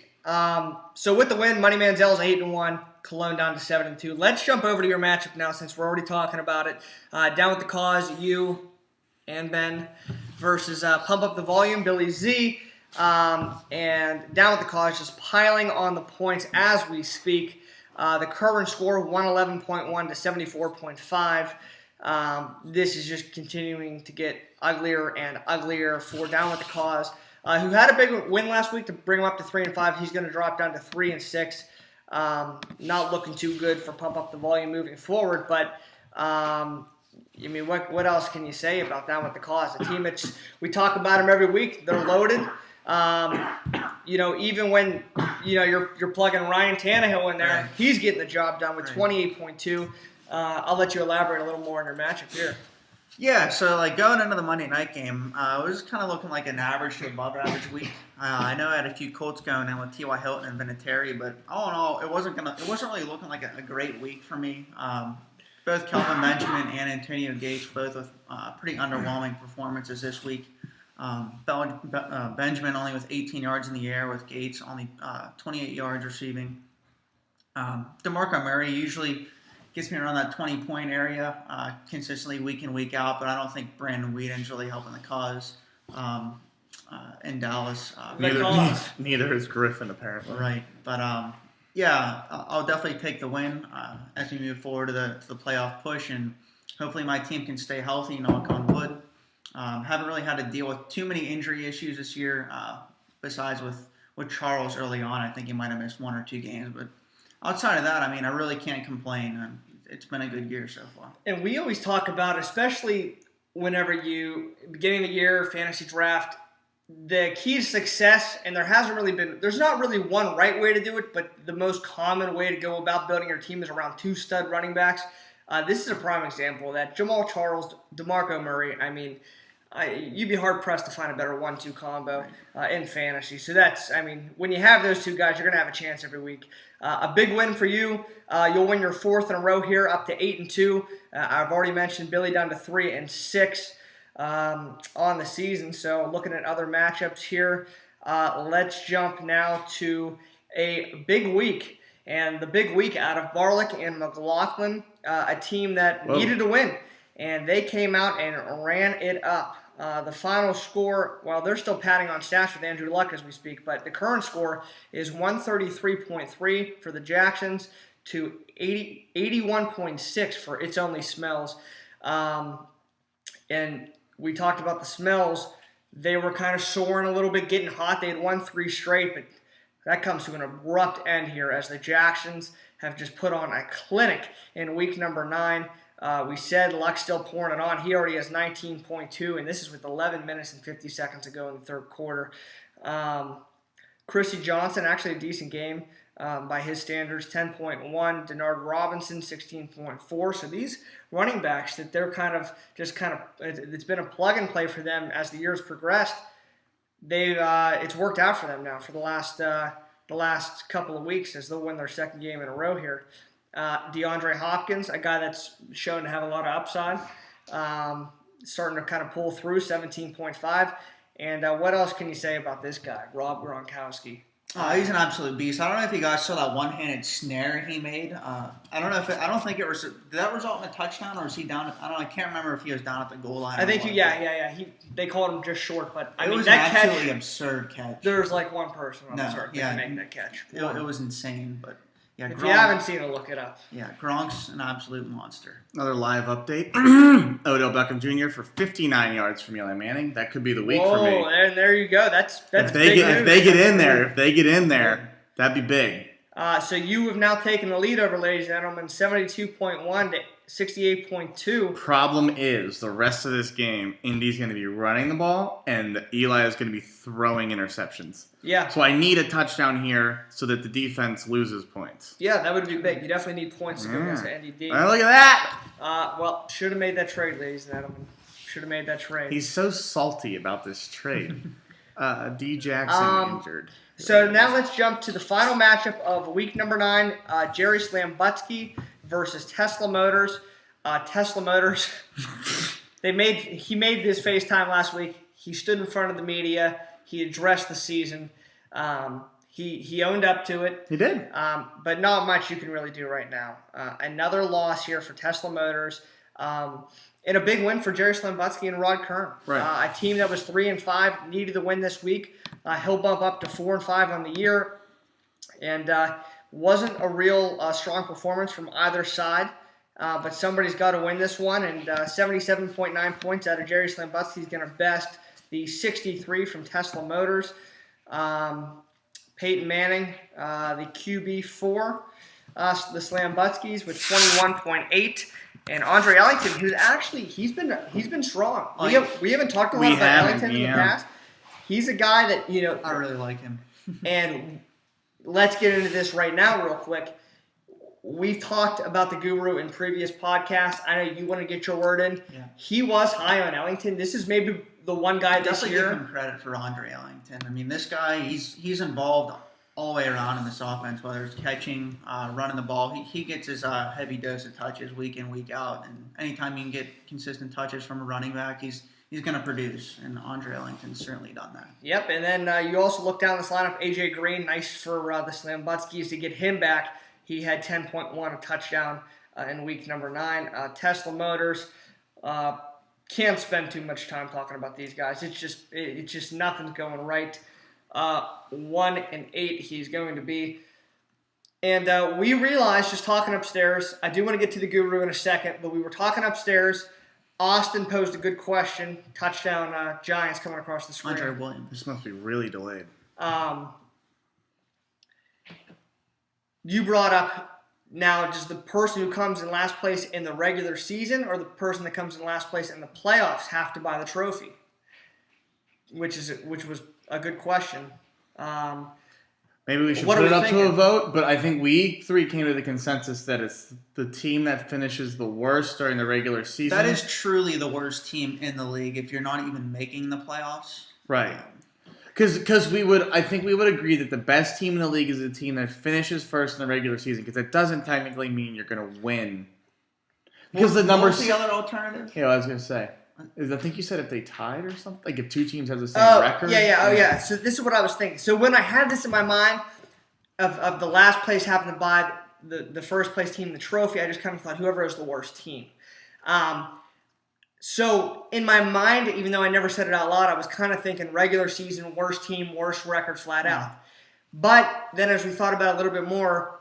[SPEAKER 1] So with the win, Money Manziel's 8-1, Cologne down to 7-2. Let's jump over to your matchup now since we're already talking about it. Down with the cause, you and Ben versus Pump Up the Volume, Billy Z. And down with the cause, just piling on the points as we speak. The current score, 111.1 to 74.5. This is just continuing to get uglier and uglier for Down with the Cause, who had a big win last week to bring him up to 3-5. He's going to drop down to 3-6. Not looking too good for Pump Up the Volume moving forward, but I mean, what else can you say about Down with the Cause? A team that's, we talk about them every week. They're loaded. Even when you're plugging Ryan Tannehill in there, he's getting the job done with 28.2. I'll let you elaborate a little more on your matchup here.
[SPEAKER 4] Yeah, so like going into the Monday night game, it was kind of looking like an average to above average week. I know I had a few Colts going in with T.Y. Hilton and Vinatieri, but all in all, it wasn't really looking like a great week for me. Both Kelvin Benjamin and Antonio Gates, both with pretty underwhelming performances this week. Benjamin only with 18 yards in the air, with Gates only 28 yards receiving. DeMarco Murray usually gets me around that 20-point area consistently week in, week out, but I don't think Brandon Whedon's really helping the cause in Dallas.
[SPEAKER 6] Neither is Griffin, apparently.
[SPEAKER 4] Right, but I'll definitely take the win as we move forward to the playoff push, and hopefully my team can stay healthy, knock on wood. Haven't really had to deal with too many injury issues this year, besides with Charles early on. I think he might have missed 1 or 2 games, but outside of that, I mean, I really can't complain. It's been a good year so far.
[SPEAKER 1] And we always talk about, especially whenever beginning of the year, fantasy draft, the key to success, and there's not really one right way to do it, but the most common way to go about building your team is around 2 stud running backs. This is a prime example of that. Jamal Charles, DeMarco Murray, I mean, you'd be hard-pressed to find a better 1-2 combo in fantasy. So when you have those 2 guys, you're going to have a chance every week. A big win for you. You'll win your 4th in a row here, up to 8-2. I've already mentioned Billy down to 3-6 on the season. So looking at other matchups here, let's jump now to a big week. And the big week out of Barlick and McLaughlin, a team that needed to win. And they came out and ran it up. The final score, well, they're still patting on stats with Andrew Luck as we speak, but the current score is 133.3 for the Jacksons, to 81.6 for It's Only Smells. And we talked about the Smells. They were kind of soaring a little bit, getting hot. They had won 3 straight, but that comes to an abrupt end here as the Jacksons have just put on a clinic in week number 9. We said Luck's still pouring it on. He already has 19.2, and this is with 11 minutes and 50 seconds to go in the third quarter. Chrissy Johnson, actually a decent game by his standards, 10.1. Denard Robinson, 16.4. So these running backs that they're it's been a plug and play for them as the years progressed. It's worked out for them now for the last couple of weeks as they'll win their second game in a row here. DeAndre Hopkins, a guy that's shown to have a lot of upside, starting to kind of pull through, 17.5. And what else can you say about this guy, Rob Gronkowski?
[SPEAKER 4] He's an absolute beast. I don't know if you guys saw that one-handed snare he made. I don't think it was. Did that result in a touchdown, or was he down? I can't remember if he was down at the goal line.
[SPEAKER 1] I think they called him just short, but
[SPEAKER 4] it was
[SPEAKER 1] that
[SPEAKER 4] an absolutely
[SPEAKER 1] catch,
[SPEAKER 4] absurd catch.
[SPEAKER 1] There's like one person on the circuit that can make that catch.
[SPEAKER 4] It was insane, but yeah.
[SPEAKER 1] If you haven't seen it, look it up.
[SPEAKER 4] Yeah, Gronk's an absolute monster.
[SPEAKER 6] Another live update. Odell Beckham Jr. for 59 yards from Eli Manning. That could be the week for me.
[SPEAKER 1] And there you go. That's
[SPEAKER 6] If
[SPEAKER 1] big news.
[SPEAKER 6] they get in there, that'd be big.
[SPEAKER 1] So you have now taken the lead over, ladies and gentlemen, 72.1 to 68.2.
[SPEAKER 6] Problem is, the rest of this game, Indy's going to be running the ball, and Eli is going to be throwing interceptions.
[SPEAKER 1] Yeah.
[SPEAKER 6] So I need a touchdown here so that the defense loses points.
[SPEAKER 1] Yeah, that would be big. You definitely need points to go against the NDD.
[SPEAKER 6] Oh, look at that!
[SPEAKER 1] Well, should have made that trade, ladies and gentlemen. Should have made that trade.
[SPEAKER 6] He's so salty about this trade. D. Jackson injured.
[SPEAKER 1] So now let's jump to the final matchup of week number 9, Jerry Slambutsky versus Tesla Motors. Tesla Motors, he made his FaceTime last week. He stood in front of the media. He addressed the season. He owned up to it.
[SPEAKER 6] He did.
[SPEAKER 1] But not much you can really do right now. Another loss here for Tesla Motors. And a big win for Jerry Slambutsky and Rod Kern.
[SPEAKER 6] Right.
[SPEAKER 1] A team that was 3-5 needed to win this week. He'll bump up to 4-5 on the year. And wasn't a real strong performance from either side. But somebody's got to win this one. And 77.9 points out of Jerry Slambutsky is going to best the 63 from Tesla Motors. Peyton Manning, the QB4, the Slambutskis with 21.8. And Andre Ellington, who's actually he's been strong. We haven't talked a lot about Ellington in the past. He's a guy that
[SPEAKER 4] I really like him.
[SPEAKER 1] And let's get into this right now, real quick. We've talked about the Guru in previous podcasts. I know you want to get your word in.
[SPEAKER 4] Yeah.
[SPEAKER 1] He was high on Ellington. This is maybe the one guy this
[SPEAKER 4] Definitely
[SPEAKER 1] year.
[SPEAKER 4] give him credit for Andre Ellington. I mean, this guy, he's involved all the way around in this offense, whether it's catching, running the ball. He gets his heavy dose of touches week in, week out. And anytime you can get consistent touches from a running back, he's going to produce. And Andre Ellington's certainly done that.
[SPEAKER 1] Yep, and then you also look down this lineup. A.J. Green, nice for the Slambutskis to get him back. He had 10.1, a touchdown in week number 9. Tesla Motors, can't spend too much time talking about these guys. It's just nothing's going right. 1-8 he's going to be. And we realized, just talking upstairs, I do want to get to the Guru in a second, but we were talking upstairs. Austin posed a good question. Touchdown Giants coming across the screen.
[SPEAKER 4] Andre Williams.
[SPEAKER 6] This must be really delayed.
[SPEAKER 1] You brought up, now, does the person who comes in last place in the regular season or the person that comes in last place in the playoffs have to buy the trophy? Which was a good question.
[SPEAKER 6] Maybe we should
[SPEAKER 1] What
[SPEAKER 6] put
[SPEAKER 1] are
[SPEAKER 6] it
[SPEAKER 1] we
[SPEAKER 6] up to a
[SPEAKER 1] thinking?
[SPEAKER 6] vote, but I think we 3 came to the consensus that it's the team that finishes the worst during the regular season.
[SPEAKER 4] That is truly the worst team in the league if you're not even making the playoffs.
[SPEAKER 6] right. Because I think we would agree that the best team in the league is the team that finishes first in the regular season, because it doesn't technically mean you're going to win. Because the
[SPEAKER 4] What
[SPEAKER 6] numbers.
[SPEAKER 4] was the other alternative?
[SPEAKER 6] Yeah, I was going to say. I think you said if they tied or something, like if 2 teams have the same record.
[SPEAKER 1] Yeah. So this is what I was thinking. So when I had this in my mind of the last place having to buy the first place team the trophy, I just kind of thought whoever is the worst team. So in my mind, even though I never said it out loud, I was kind of thinking regular season, worst team, worst record, flat out. But then as we thought about it a little bit more,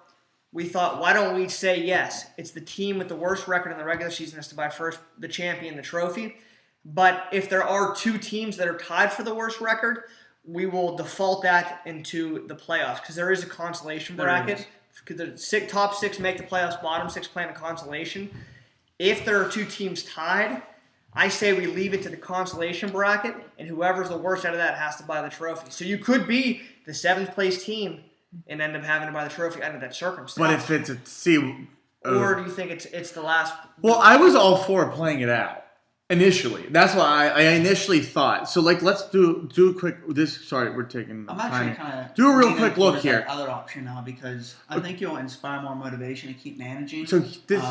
[SPEAKER 1] we thought, why don't we say yes? It's the team with the worst record in the regular season has to buy first the champion, the trophy. But if there are two teams that are tied for the worst record, we will default that into the playoffs because there is a consolation bracket. Because the top 6 make the playoffs, bottom 6 play in a consolation. If there are two teams tied, I say we leave it to the consolation bracket, and whoever's the worst out of that has to buy the trophy. So you could be the 7th place team and end up having to buy the trophy under that circumstance.
[SPEAKER 6] But if it's
[SPEAKER 1] or do you think it's the last?
[SPEAKER 6] Well, I was all for playing it out initially. That's why I initially thought. So like, let's do a quick. Sorry, we're taking.
[SPEAKER 4] I'm
[SPEAKER 6] time
[SPEAKER 4] actually
[SPEAKER 6] here.
[SPEAKER 4] kind of
[SPEAKER 6] Do a real quick look here.
[SPEAKER 4] Other option now because I think you'll inspire more motivation to keep managing.
[SPEAKER 6] So this,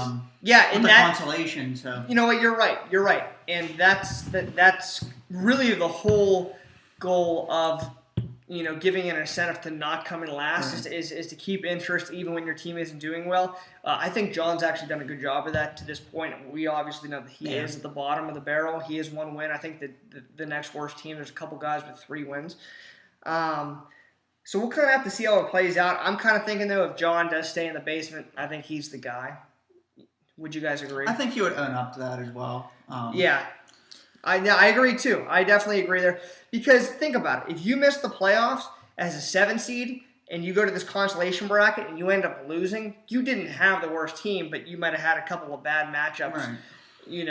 [SPEAKER 1] Yeah,
[SPEAKER 4] with
[SPEAKER 1] and
[SPEAKER 4] the
[SPEAKER 1] that
[SPEAKER 4] consolation. So
[SPEAKER 1] you know what? You're right, and that's really the whole goal of giving an incentive to not come in last is to keep interest even when your team isn't doing well. I think John's actually done a good job of that to this point. We obviously know that he is at the bottom of the barrel. He has 1 win. I think that the next worst team, there's a couple guys with 3 wins. So we'll kind of have to see how it plays out. I'm kind of thinking, though, if John does stay in the basement, I think he's the guy. Would you guys agree?
[SPEAKER 4] I think you would own up to that as well.
[SPEAKER 1] Yeah. I agree, too. I definitely agree there. Because think about it. If you miss the playoffs as a 7 seed and you go to this consolation bracket and you end up losing, you didn't have the worst team, but you might have had a couple of bad matchups.
[SPEAKER 4] Right.
[SPEAKER 1] You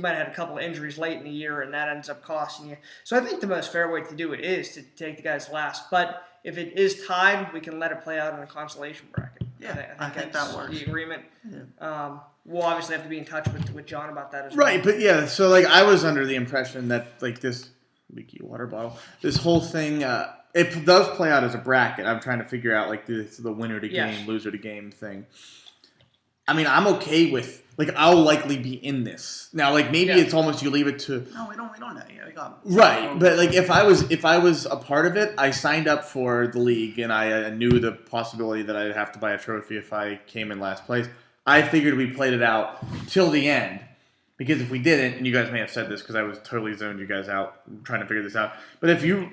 [SPEAKER 1] might have had a couple of injuries late in the year, and that ends up costing you. So I think the most fair way to do it is to take the guys last. But if it is tied, we can let it play out in a consolation bracket.
[SPEAKER 4] Yeah, I think
[SPEAKER 1] that's
[SPEAKER 4] that works.
[SPEAKER 1] the agreement.
[SPEAKER 4] Yeah.
[SPEAKER 1] We'll obviously have to be in touch with John about that as
[SPEAKER 6] right,
[SPEAKER 1] well.
[SPEAKER 6] but yeah. So like, I was under the impression that like this leaky water bottle, this whole thing, it does play out as a bracket. I'm trying to figure out like the winner to game, loser to game thing. I mean, I'm okay with I'll likely be in this now. Like maybe it's almost you leave it to.
[SPEAKER 4] No, we don't know yet. We got
[SPEAKER 6] Right, but like if I was a part of it, I signed up for the league and I knew the possibility that I'd have to buy a trophy if I came in last place. I figured we played it out till the end because if we didn't, and you guys may have said this because I was totally zoned you guys out trying to figure this out. But if you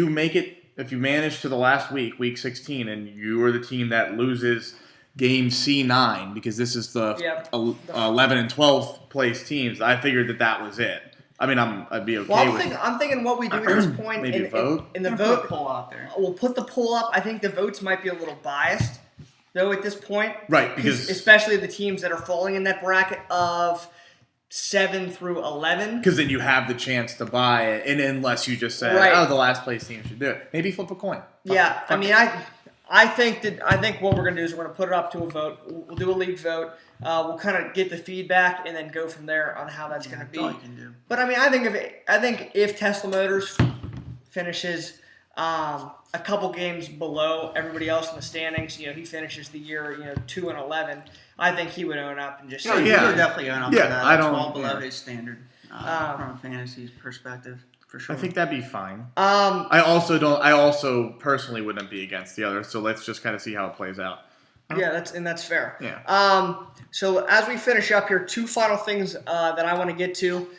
[SPEAKER 6] manage to the last week 16, and you are the team that loses game C9 because this is the 11 and 12th place teams, I figured that was it. I mean, I'd be okay with it.
[SPEAKER 1] I'm thinking what we do at this point.
[SPEAKER 6] Maybe vote?
[SPEAKER 1] In the
[SPEAKER 4] Put
[SPEAKER 1] vote
[SPEAKER 4] a poll out there.
[SPEAKER 1] We'll put the poll up. I think the votes might be a little biased, though, at this point.
[SPEAKER 6] Right, because
[SPEAKER 1] especially the teams that are falling in that bracket of 7 through 11.
[SPEAKER 6] Because then you have the chance to buy it, and unless you just say, the last place team should do it. Maybe flip a coin.
[SPEAKER 1] I think what we're gonna do is we're gonna put it up to a vote. We'll do a league vote. We'll kind of get the feedback and then go from there on how that's gonna be.
[SPEAKER 4] That's all you can do.
[SPEAKER 1] But I mean, I think if Tesla Motors finishes a couple games below everybody else in the standings, he finishes the year 2 and 11. I think he would own up and just say,
[SPEAKER 4] He would definitely own up to that.
[SPEAKER 6] I don't.
[SPEAKER 4] It's well below his standard from a fantasy perspective. For sure.
[SPEAKER 6] I think that'd be fine. I also personally wouldn't be against the other. So let's just kind of see how it plays out.
[SPEAKER 1] Yeah, that's fair.
[SPEAKER 6] Yeah.
[SPEAKER 1] So as we finish up here, 2 final things that I want to get to.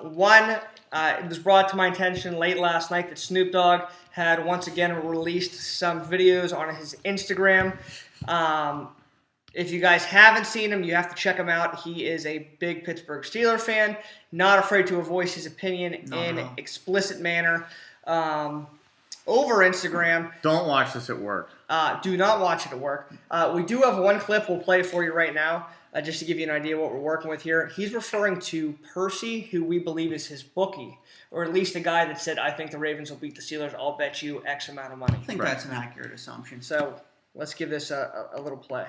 [SPEAKER 1] One, it was brought to my attention late last night that Snoop Dogg had once again released some videos on his Instagram. If you guys haven't seen him, you have to check him out. He is a big Pittsburgh Steelers fan, not afraid to voice his opinion in explicit manner over Instagram.
[SPEAKER 6] Don't watch this at work.
[SPEAKER 1] Do not watch it at work. We do have one clip we'll play for you right now, just to give you an idea of what we're working with here. He's referring to Percy, who we believe is his bookie, or at least a guy that said, I think the Ravens will beat the Steelers. I'll bet you X amount of money.
[SPEAKER 4] I think that's an accurate assumption.
[SPEAKER 1] So let's give this a little play.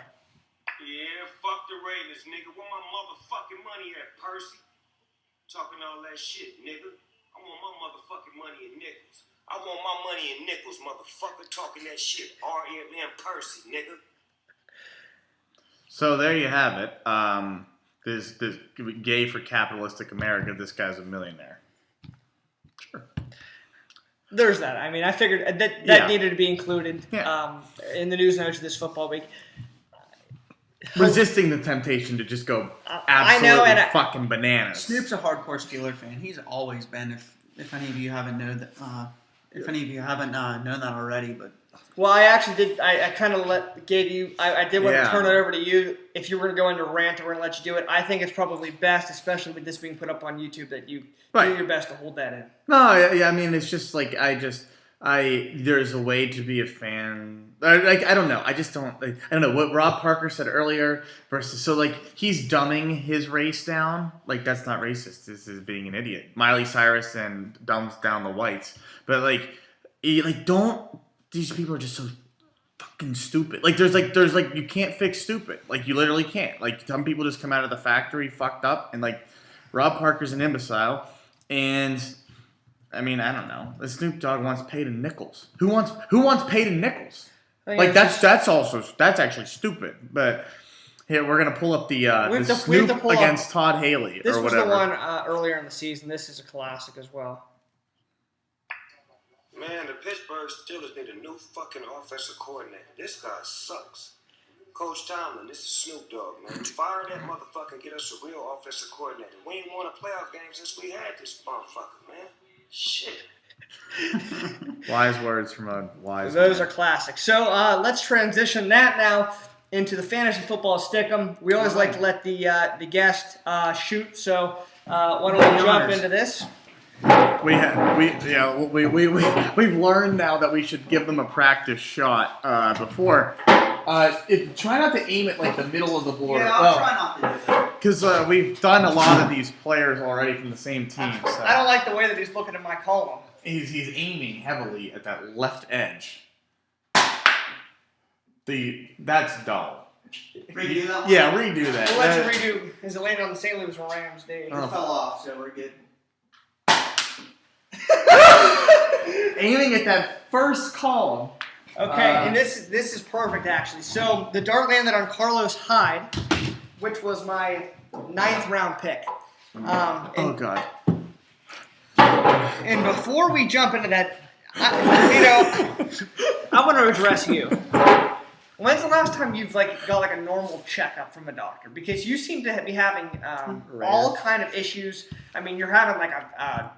[SPEAKER 7] Yeah, fuck the Ravens, nigga. Where my motherfucking money at, Percy? Talking all that shit, nigga. I want my motherfucking money in nickels. I want my money in nickels, motherfucker. Talking that shit. R.M.M. Percy, nigga.
[SPEAKER 6] So there you have it. This gay for capitalistic America. This guy's a millionaire. Sure.
[SPEAKER 1] There's that. I mean, I figured that needed to be included in the news notes of this football week.
[SPEAKER 6] Resisting the temptation to just go absolutely fucking bananas.
[SPEAKER 4] Snoop's a hardcore Steeler fan. He's always been. If any of you haven't known that, known that already, but
[SPEAKER 1] Well, I actually did. I kind of gave you. I did want to
[SPEAKER 2] Yeah.
[SPEAKER 1] turn it over to you. If you were going to go into rant, we're going to let you do it. I think it's probably best, especially with this being put up on YouTube, that you
[SPEAKER 2] Right.
[SPEAKER 1] do your best to hold that in.
[SPEAKER 2] No, yeah, I mean, it's just like there's a way to be a fan. Like, I don't know. I just don't. I don't know what Rob Parker said earlier versus so like he's dumbing his race down. Like that's not racist. This is being an idiot. Miley Cyrus and dumbs down the whites, but don't. These people are just so fucking stupid. Like there's you can't fix stupid. Like you literally can't. Like some people just come out of the factory fucked up, and like Rob Parker's an imbecile, and. I mean, I don't know. The Snoop Dogg wants Peyton Nichols. Who wants Peyton Nichols? Like that's actually stupid. But here we're gonna pull up the
[SPEAKER 1] have to
[SPEAKER 2] Snoop
[SPEAKER 1] pull up-
[SPEAKER 2] against Todd Haley
[SPEAKER 1] This
[SPEAKER 2] or
[SPEAKER 1] was
[SPEAKER 2] whatever.
[SPEAKER 1] the one earlier in the season. This is a classic as well.
[SPEAKER 7] Man, the Pittsburgh Steelers need a new fucking offensive coordinator. This guy sucks. Coach Tomlin, this is Snoop Dogg, man. Fire that motherfucker and get us a real offensive coordinator. We ain't won a playoff game since we had this motherfucker, man. Shit.
[SPEAKER 2] Wise words from a wise.
[SPEAKER 1] Those
[SPEAKER 2] man.
[SPEAKER 1] are classics. So let's transition that now into the fantasy football stick'em. We always like to let the guest shoot. So why don't we jump into this?
[SPEAKER 2] We've learned now that we should give them a practice shot before. Try not to aim at like the middle of the board.
[SPEAKER 4] Yeah, I'll try not to do that.
[SPEAKER 2] Because we've done a lot of these players already from the same team. So.
[SPEAKER 1] I don't like the way that he's looking at my column.
[SPEAKER 2] He's aiming heavily at that left edge. That's dull.
[SPEAKER 4] Redo that one?
[SPEAKER 2] Yeah, redo that.
[SPEAKER 1] We'll let you redo. Is it landed on the St. Louis Rams day?
[SPEAKER 4] It fell off, so we're good.
[SPEAKER 2] Aiming at that first column.
[SPEAKER 1] Okay, and this is perfect actually. So the dart landed on Carlos Hyde, which was my 9th round pick.
[SPEAKER 2] Oh God.
[SPEAKER 1] And before we jump into that, I want to address you. When's the last time you've got a normal checkup from a doctor? Because you seem to be having all kind of issues. I mean, you're having a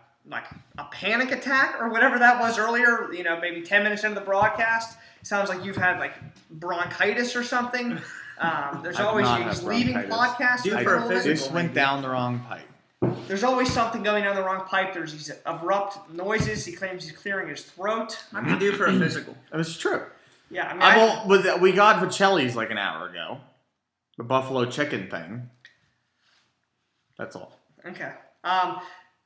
[SPEAKER 1] panic attack or whatever that was earlier. Maybe 10 minutes into the broadcast. Sounds like you've had bronchitis or something. There's
[SPEAKER 2] I've
[SPEAKER 1] always
[SPEAKER 2] not
[SPEAKER 1] he's
[SPEAKER 2] had
[SPEAKER 1] leaving
[SPEAKER 2] bronchitis.
[SPEAKER 1] podcasts.
[SPEAKER 4] Due
[SPEAKER 1] for
[SPEAKER 4] for a
[SPEAKER 1] a little bit.
[SPEAKER 4] physical.
[SPEAKER 2] This went down the wrong pipe.
[SPEAKER 1] There's always something going down the wrong pipe. There's these abrupt noises. He claims he's clearing his throat.
[SPEAKER 4] I'm going to do for a physical.
[SPEAKER 2] It was true.
[SPEAKER 1] Yeah, I mean,
[SPEAKER 2] We got Vicelli's like an hour ago. The buffalo chicken thing. That's all.
[SPEAKER 1] Okay.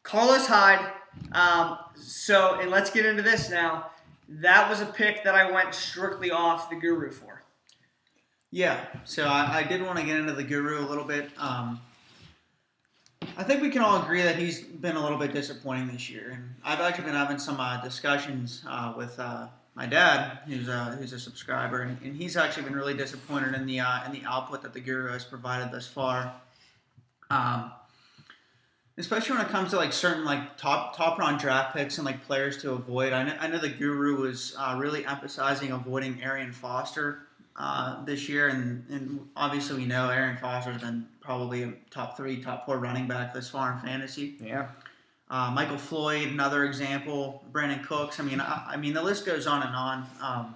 [SPEAKER 1] Carlos Hyde. And let's get into this now. That was a pick that I went strictly off the Guru for.
[SPEAKER 4] Yeah, so I did want to get into the Guru a little bit. I think we can all agree that he's been a little bit disappointing this year. And I've actually been having some discussions with my dad, who's a subscriber, and he's actually been really disappointed in the output that the Guru has provided thus far. Especially when it comes to certain top round draft picks and players to avoid. I know the Guru was really emphasizing avoiding Arian Foster this year, and obviously we know Arian Foster has been probably a top 3, top 4 running back this far in fantasy.
[SPEAKER 2] Yeah.
[SPEAKER 4] Michael Floyd, another example. Brandon Cooks. I mean, the list goes on and on.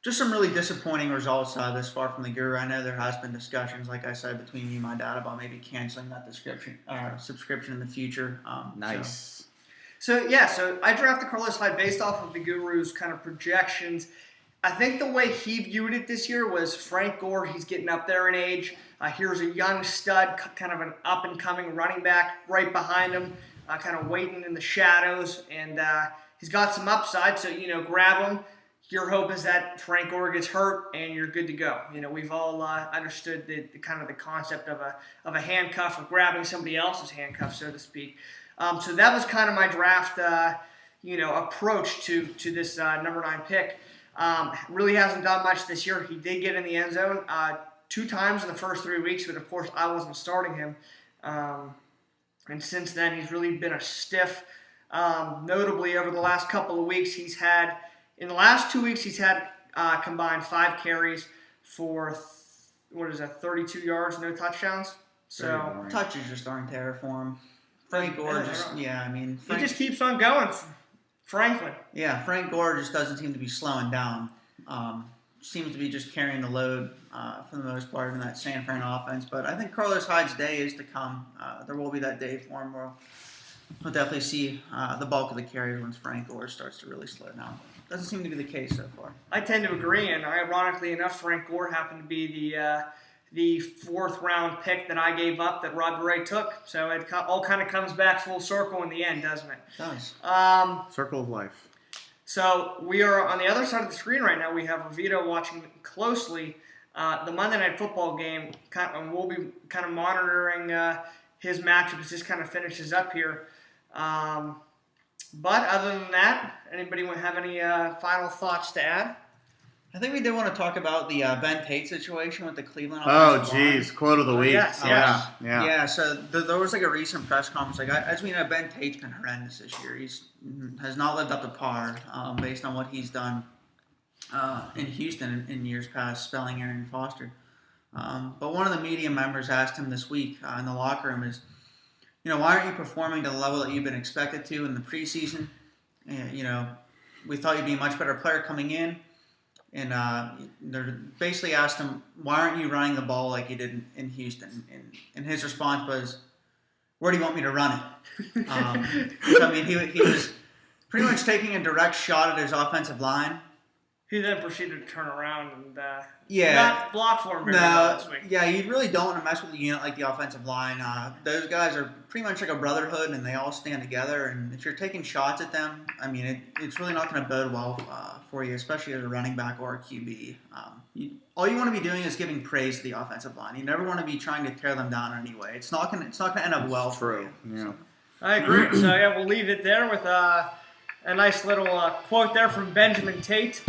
[SPEAKER 4] Just some really disappointing results this far from the Guru. I know there has been discussions, like I said, between me and my dad about maybe canceling that subscription in the future.
[SPEAKER 2] Nice.
[SPEAKER 1] So I drafted Carlos Hyde based off of the Guru's kind of projections. I think the way he viewed it this year was Frank Gore. He's getting up there in age. Here's a young stud, kind of an up-and-coming running back right behind him, kind of waiting in the shadows. And he's got some upside, so, grab him. Your hope is that Frank Gore gets hurt and you're good to go. We've all understood the kind of the concept of a handcuff or grabbing somebody else's handcuff, so to speak. So that was kind of my draft, approach to this number 9 pick. Really hasn't done much this year. He did get in the end zone 2 times in the first 3 weeks, but of course I wasn't starting him. And since then, he's really been a stiff. Notably, over the last couple of weeks, in the last 2 weeks, he's had combined 5 carries for 32 yards, no touchdowns. So
[SPEAKER 4] touches just aren't there for him. Frank Gore
[SPEAKER 1] Frank
[SPEAKER 4] just keeps
[SPEAKER 1] on going. Franklin.
[SPEAKER 4] Yeah, Frank Gore just doesn't seem to be slowing down. Seems to be just carrying the load for the most part in that San Fran offense. But I think Carlos Hyde's day is to come. There will be that day for him where we'll definitely see the bulk of the carries once Frank Gore starts to really slow down. Doesn't seem to be the case so far.
[SPEAKER 1] I tend to agree, and ironically enough, Frank Gore happened to be the fourth round pick that I gave up that Robbie Ray took. So it all kind of comes back full circle in the end, doesn't it?
[SPEAKER 4] It does.
[SPEAKER 6] Circle of life.
[SPEAKER 1] So we are on the other side of the screen right now. We have Vito watching closely the Monday Night Football game, and we'll be kind of monitoring his matchup as this kind of finishes up here. But other than that, anybody have any final thoughts to add?
[SPEAKER 4] I think we did want to talk about the Ben Tate situation with the Cleveland
[SPEAKER 6] Oh,
[SPEAKER 4] offensive line.
[SPEAKER 6] geez. Quote of the week.
[SPEAKER 1] yes,
[SPEAKER 6] Yeah. Yeah.
[SPEAKER 4] Yeah, so there was like a recent press conference. Like, as we know, Ben Tate's been horrendous this year. He's has not lived up to par based on what he's done in Houston in years past, spelling Arian Foster. But one of the media members asked him this week in the locker room is, why aren't you performing to the level that you've been expected to in the preseason? We thought you'd be a much better player coming in. And they basically asked him, why aren't you running the ball like you did in Houston? And his response was, where do you want me to run it? So, I mean, he was pretty much taking a direct shot at his offensive line.
[SPEAKER 1] He then proceeded to turn around and
[SPEAKER 4] Yeah.
[SPEAKER 1] not block for him very well this week.
[SPEAKER 4] Yeah, you really don't want to mess with a unit like the offensive line. Those guys are pretty much like a brotherhood, and they all stand together. And if you're taking shots at them, I mean, it's really not going to bode well for you, especially as a running back or a QB. All you want to be doing is giving praise to the offensive line. You never want to be trying to tear them down anyway. It's not going to end up well for you.
[SPEAKER 6] Yeah.
[SPEAKER 1] I agree. So yeah, we'll leave it there with a nice little quote there from Benjamin Tate.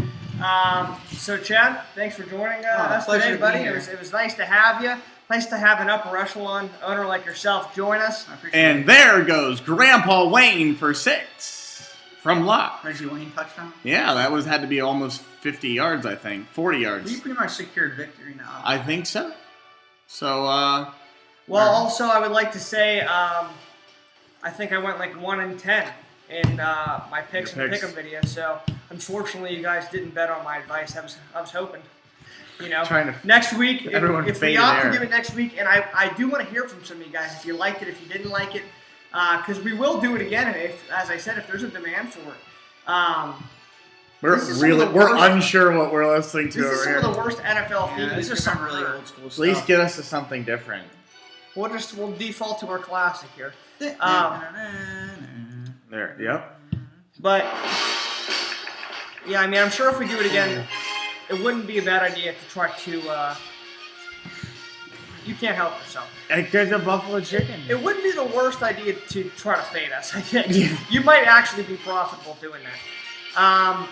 [SPEAKER 1] So Chad, thanks for joining us
[SPEAKER 4] pleasure
[SPEAKER 1] today,
[SPEAKER 4] to be
[SPEAKER 1] buddy.
[SPEAKER 4] here.
[SPEAKER 1] It was nice to have you. Nice to have an upper echelon owner like yourself join us.
[SPEAKER 4] I appreciate
[SPEAKER 6] And
[SPEAKER 4] it.
[SPEAKER 6] there goes Grandpa Wayne for 6 from Lot.
[SPEAKER 4] Reggie Wayne touchdown.
[SPEAKER 6] Yeah, that had to be almost 50 yards, I think. 40
[SPEAKER 4] You
[SPEAKER 6] yards.
[SPEAKER 4] pretty much secured victory now.
[SPEAKER 6] I think so. So,
[SPEAKER 1] Well, also I would like to say I think I went like 1-10 in my picks
[SPEAKER 6] Your
[SPEAKER 1] and
[SPEAKER 6] picks.
[SPEAKER 1] pick'em video. So unfortunately, you guys didn't bet on my advice. I was hoping.
[SPEAKER 6] Trying to
[SPEAKER 1] Next week,
[SPEAKER 6] everyone
[SPEAKER 1] if we
[SPEAKER 6] faded
[SPEAKER 1] opt to
[SPEAKER 6] there.
[SPEAKER 1] do it next week, and I do want to hear from some of you guys if you liked it, if you didn't like it, because we will do it again. If, as I said, if there's a demand for it.
[SPEAKER 6] we're
[SPEAKER 1] This is some of the
[SPEAKER 6] we're
[SPEAKER 1] worst-
[SPEAKER 6] unsure what we're listening to
[SPEAKER 1] This is
[SPEAKER 6] over
[SPEAKER 1] some
[SPEAKER 6] here.
[SPEAKER 1] of the worst NFL
[SPEAKER 4] Yeah,
[SPEAKER 1] themes
[SPEAKER 4] this is
[SPEAKER 1] we've
[SPEAKER 4] some
[SPEAKER 1] ever
[SPEAKER 4] really
[SPEAKER 1] heard.
[SPEAKER 4] old school stuff.
[SPEAKER 6] Please get us to something different.
[SPEAKER 1] We'll default to our classic here.
[SPEAKER 6] There. Yep.
[SPEAKER 1] But yeah, I mean, I'm sure if we do it again, it wouldn't be a bad idea to try to. You can't help yourself.
[SPEAKER 6] And there's a buffalo chicken.
[SPEAKER 1] It wouldn't be the worst idea to try to fade us. I think
[SPEAKER 6] Yeah.
[SPEAKER 1] you might actually be profitable doing that.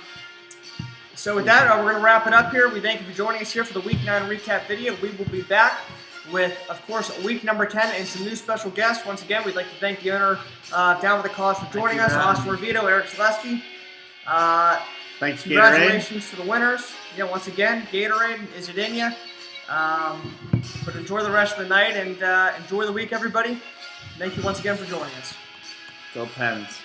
[SPEAKER 1] So with that, we're going to wrap it up here. We thank you for joining us here for the Week 9 recap video. We will be back with, of course, week number 10 and some new special guests. Once again, we'd like to thank the owner Down with the Cause for joining us, Austin Revito, Eric Selesky.
[SPEAKER 6] Thanks, Gatorade.
[SPEAKER 1] Congratulations to the winners. Yeah, once again, Gatorade, is it in ya? But enjoy the rest of the night and enjoy the week, everybody. Thank you once again for joining us.
[SPEAKER 6] Go Pens.